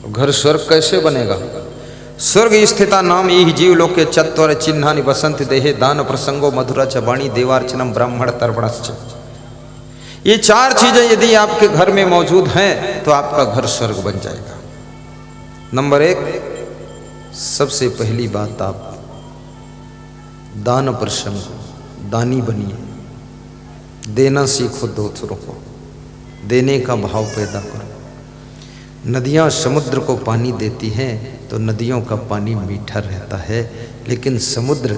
घर स्वर्ग कैसे बनेगा? स्वर्ग स्थिता नाम यही जीव लोके चत्वर चिन्हानि बसंत देहे दान प्रसंगो मधुरा च वाणी देवार्चनम ब्राह्मण तर्पणश्च। ये चार चीजें यदि आपके घर में मौजूद हैं तो आपका घर स्वर्ग बन जाएगा। नंबर एक, सबसे पहली बात, आप दान प्रसंग, दानी बनिए, देना सीखो, दूसरों को देने का भाव पैदा करो। नदियाँ समुद्र को पानी देती हैं तो नदियों का पानी मीठा रहता है, लेकिन समुद्र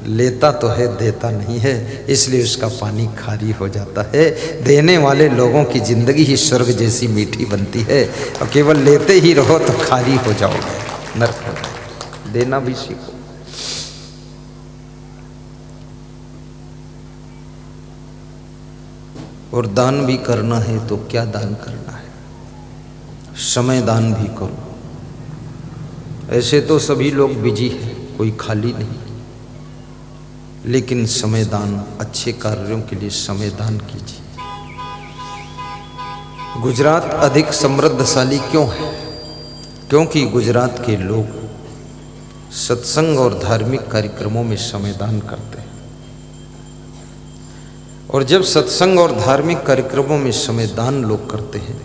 लेता तो है, देता नहीं है, इसलिए उसका पानी खारी हो जाता है। देने वाले लोगों की जिंदगी ही स्वर्ग जैसी मीठी बनती है, और केवल लेते ही रहो तो खारी हो जाओगे, नर्क हो जाएगा। देना भी सीखो। और दान भी करना है तो क्या दान करना है? समय दान भी करो। ऐसे तो सभी लोग बिजी हैं, कोई खाली नहीं, लेकिन समय दान, अच्छे कार्यों के लिए समय दान कीजिए। गुजरात अधिक समृद्धशाली क्यों है? क्योंकि गुजरात के लोग सत्संग और धार्मिक कार्यक्रमों में समय दान करते हैं। और जब सत्संग और धार्मिक कार्यक्रमों में समय दान लोग करते हैं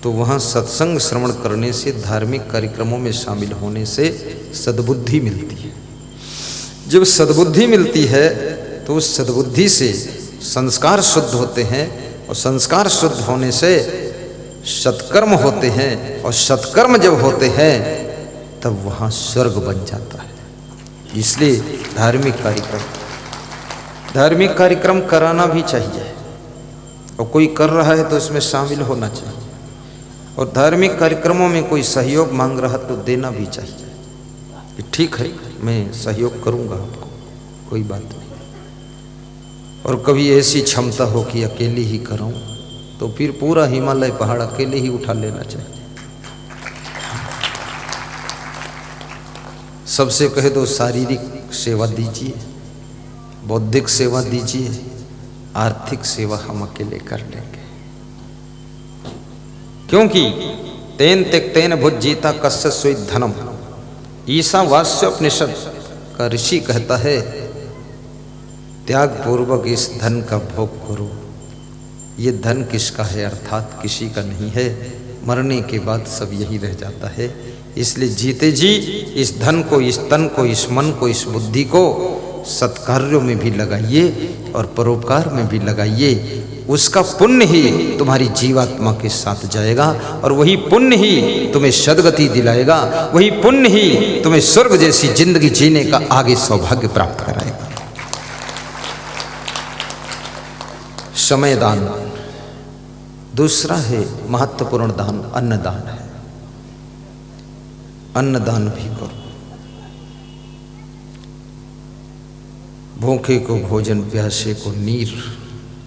तो वहाँ सत्संग श्रवण करने से, धार्मिक कार्यक्रमों में शामिल होने से सद्बुद्धि मिलती है। जब सद्बुद्धि मिलती है तो उस सद्बुद्धि से संस्कार शुद्ध होते हैं, और संस्कार शुद्ध होने से सत्कर्म होते हैं, और सत्कर्म जब होते हैं तब वहाँ स्वर्ग बन जाता है। इसलिए धार्मिक कार्यक्रम कराना भी चाहिए, और कोई कर रहा है तो उसमें शामिल होना चाहिए। और धार्मिक कार्यक्रमों में कोई सहयोग मांग रहा तो देना भी चाहिए कि ठीक है, मैं सहयोग करूंगा आपको, कोई बात नहीं। और कभी ऐसी क्षमता हो कि अकेले ही कराऊं तो फिर पूरा हिमालय पहाड़ अकेले ही उठा लेना चाहिए। सबसे कहे तो शारीरिक सेवा दीजिए, बौद्धिक सेवा दीजिए, आर्थिक सेवा हम अकेले कर लेंगे। क्योंकि तेन त्यक्तेन भुज्जीता कस्य स्वेद धनम, ईशावास्योपनिषद का ऋषि कहता है, त्याग पूर्वक इस धन का भोग करो। ये धन किसका है? अर्थात किसी का नहीं है, मरने के बाद सब यही रह जाता है। इसलिए जीते जी इस धन को, इस तन को, इस मन को, इस बुद्धि को सत्कार्यों में भी लगाइए और परोपकार में भी लगाइए। उसका पुण्य ही तुम्हारी जीवात्मा के साथ जाएगा, और वही पुण्य ही तुम्हें सद्गति दिलाएगा, वही पुण्य ही तुम्हें स्वर्ग जैसी जिंदगी जीने का आगे सौभाग्य प्राप्त कराएगा। समय दान। दूसरा है महत्वपूर्ण दान, अन्नदान है। अन्नदान भी करो। भूखे को भोजन, प्यासे को नीर,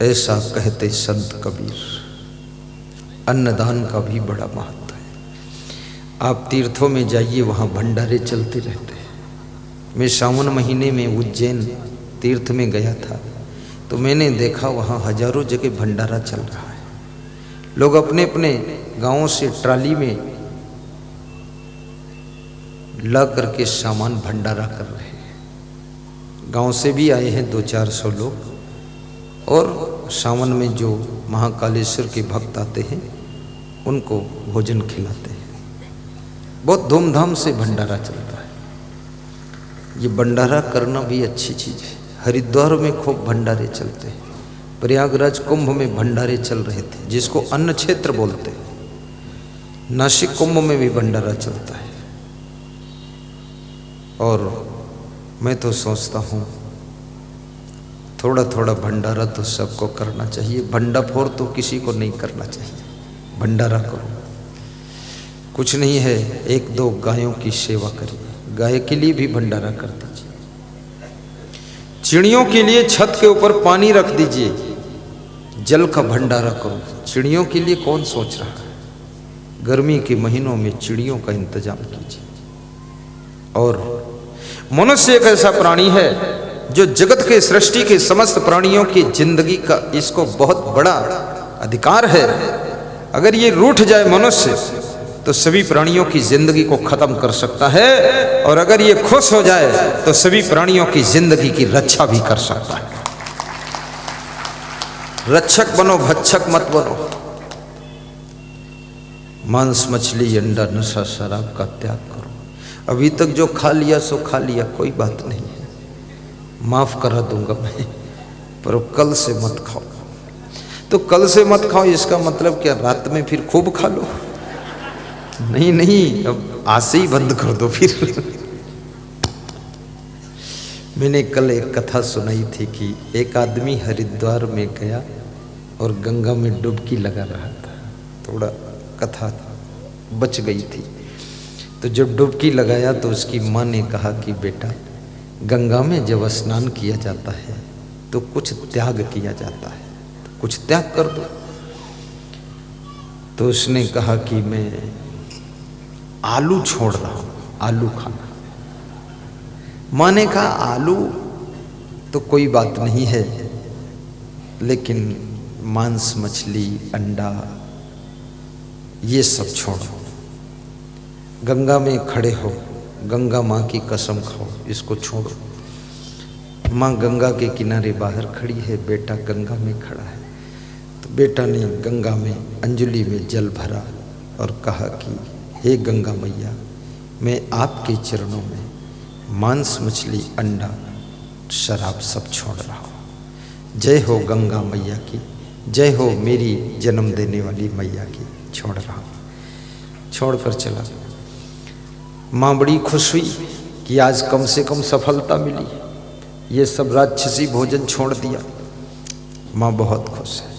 ऐसा कहते संत कबीर। अन्नदान का भी बड़ा महत्व है। आप तीर्थों में जाइए, वहाँ भंडारे चलते रहते हैं। मैं सावन महीने में उज्जैन तीर्थ में गया था तो मैंने देखा वहाँ हजारों जगह भंडारा चल रहा है। लोग अपने अपने गांवों से ट्राली में ला करके सामान भंडारा कर रहे हैं। गांव से भी आए हैं 200-400 लोग, और सावन में जो महाकालेश्वर के भक्त आते हैं उनको भोजन खिलाते हैं। बहुत धूमधाम से भंडारा चलता है। ये भंडारा करना भी अच्छी चीज़ है। हरिद्वार में खूब भंडारे चलते हैं, प्रयागराज कुंभ में भंडारे चल रहे थे, जिसको अन्न क्षेत्र बोलते हैं। नासिक कुंभ में भी भंडारा चलता है। और मैं तो सोचता हूँ थोड़ा थोड़ा भंडारा तो सबको करना चाहिए। भंडाफोड़ तो किसी को नहीं करना चाहिए। भंडारा करो, कुछ नहीं है, 1-2 गायों की सेवा करिए। गाय के लिए भी भंडारा कर दीजिए। चिड़ियों के लिए छत के ऊपर पानी रख दीजिए, जल का भंडारा करो। चिड़ियों के लिए कौन सोच रहा है? गर्मी के महीनों में चिड़ियों का इंतजाम कीजिए। और मनुष्य एक ऐसा प्राणी है जो जगत के, सृष्टि के समस्त प्राणियों की जिंदगी का इसको बहुत बड़ा अधिकार है। अगर ये रूठ जाए मनुष्य तो सभी प्राणियों की जिंदगी को खत्म कर सकता है, और अगर ये खुश हो जाए तो सभी प्राणियों की जिंदगी की रक्षा भी कर सकता है। रक्षक बनो, भक्षक मत बनो। मांस मछली अंडा नशा शराब का त्याग करो। अभी तक जो खा लिया सो खा लिया, कोई बात नहीं है, माफ करा दूंगा मैं, पर कल से मत खाओ। तो कल से मत खाओ इसका मतलब क्या रात में फिर खूब खा लो? नहीं नहीं, अब आज से ही बंद कर दो फिर। मैंने कल एक कथा सुनाई थी कि एक आदमी हरिद्वार में गया और गंगा में डुबकी लगा रहा था। थोड़ा कथा बच गई थी। तो जब डुबकी लगाया तो उसकी माँ ने कहा कि बेटा, गंगा में जब स्नान किया जाता है तो कुछ त्याग किया जाता है, तो कुछ त्याग कर दो। तो उसने कहा कि मैं आलू छोड़ रहा हूं, आलू खाना। माँ ने कहा आलू तो कोई बात नहीं है, लेकिन मांस मछली अंडा ये सब छोड़ो, गंगा में खड़े हो, गंगा माँ की कसम खाओ, इसको छोड़ो। माँ गंगा के किनारे बाहर खड़ी है, बेटा गंगा में खड़ा है। तो बेटा ने गंगा में अंजलि में जल भरा और कहा कि हे गंगा मैया, मैं आपके चरणों में मांस मछली अंडा शराब सब छोड़ रहा हूँ। जय हो गंगा मैया की, जय हो मेरी जन्म देने वाली मैया की। छोड़ रहा हूँ। छोड़कर चला। माँ बड़ी खुश हुई कि आज कम से कम सफलता मिली, ये सब राक्षसी भोजन छोड़ दिया। माँ बहुत खुश है।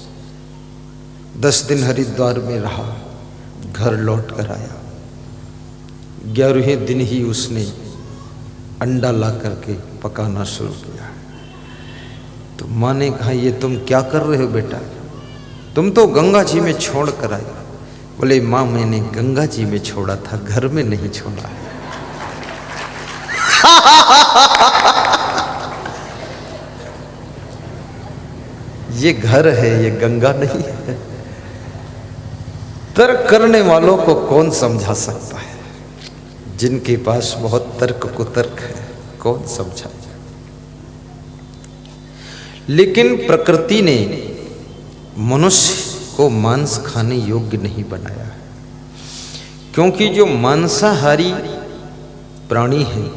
10 दिन हरिद्वार में रहा, घर लौट कर आया। 11वें दिन ही उसने अंडा ला करके पकाना शुरू किया। तो माँ ने कहा ये तुम क्या कर रहे हो बेटा, तुम तो गंगा जी में छोड़ कर आए। बोले माँ मैंने गंगा जी में छोड़ा था, घर में नहीं छोड़ा। ये घर है, ये गंगा नहीं है। तर्क करने वालों को कौन समझा सकता है? जिनके पास बहुत तर्क कुतर्क है, कौन समझा? लेकिन प्रकृति ने मनुष्य को मांस खाने योग्य नहीं बनाया, क्योंकि जो मांसाहारी प्राणी हैं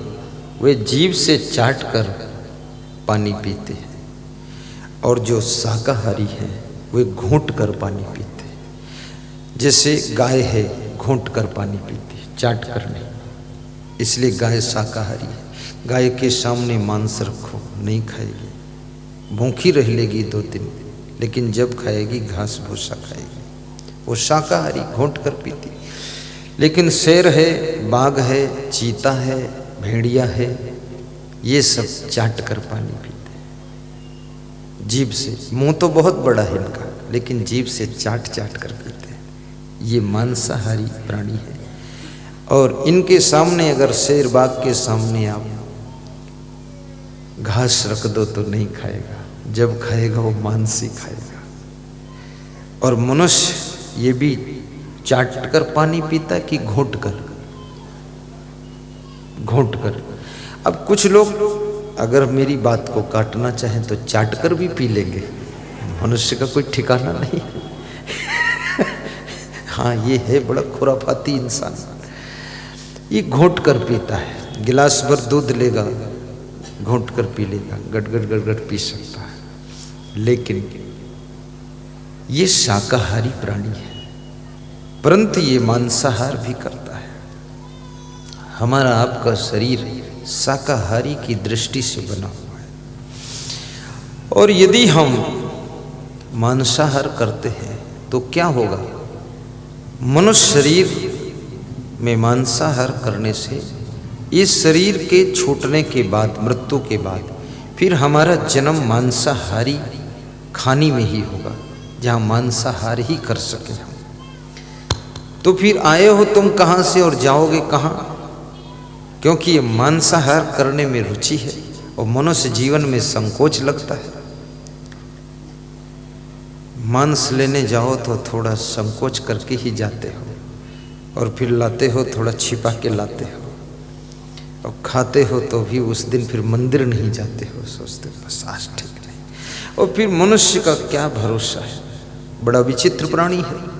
वे जीभ से चाट कर पानी पीते हैं, और जो शाकाहारी हैं वे घूंट कर पानी पीते हैं। जैसे गाय है, घूंट कर पानी पीती है, चाट कर नहीं। इसलिए गाय शाकाहारी है। गाय के सामने मांस रखो, नहीं खाएगी, भूखी रह लेगी 2 दिन, लेकिन जब खाएगी घास भूसा खाएगी। वो शाकाहारी, घोंट कर पीती। लेकिन शेर है, बाघ है, चीता है, भेड़िया है, ये सब चाट कर पानी पीते हैं जीभ से। मुंह तो बहुत बड़ा है इनका, लेकिन जीभ से चाट चाट कर पीते हैं। ये मांसाहारी प्राणी है। और इनके सामने अगर शेर बाघ के सामने आप घास रख दो तो नहीं खाएगा, जब खाएगा वो मांस ही खाएगा। और मनुष्य ये भी चाट कर पानी पीता है कि घोंट कर? घोंट कर। अब कुछ लोग अगर मेरी बात को काटना चाहें तो चाट कर भी पी लेंगे। मनुष्य का कोई ठिकाना नहीं। हाँ, ये है बड़ा खुराफाती इंसान। ये घोंट कर पीता है। गिलास भर दूध लेगा, घोंट कर पी लेगा, गटगट गटगट पी सकता है। लेकिन ये शाकाहारी प्राणी है, परंतु ये मांसाहार भी करता है। हमारा आपका शरीर शाकाहारी की दृष्टि से बना हुआ है, और यदि हम मांसाहार करते हैं तो क्या होगा? मनुष्य शरीर में मांसाहार करने से इस शरीर के छूटने के बाद, मृत्यु के बाद, फिर हमारा जन्म मांसाहारी खाने में ही होगा, जहाँ मांसाहार ही कर सके हम। तो फिर आए हो तुम कहाँ से और जाओगे कहाँ? क्योंकि ये मांसाहार करने में रुचि है और मनुष्य जीवन में संकोच लगता है। मांस लेने जाओ तो थोड़ा संकोच करके ही जाते हो, और फिर लाते हो थोड़ा छिपा के लाते हो, और खाते हो तो भी उस दिन फिर मंदिर नहीं जाते हो, सोचते हो बस आज ठीक नहीं। और फिर मनुष्य का क्या भरोसा है, बड़ा विचित्र प्राणी है।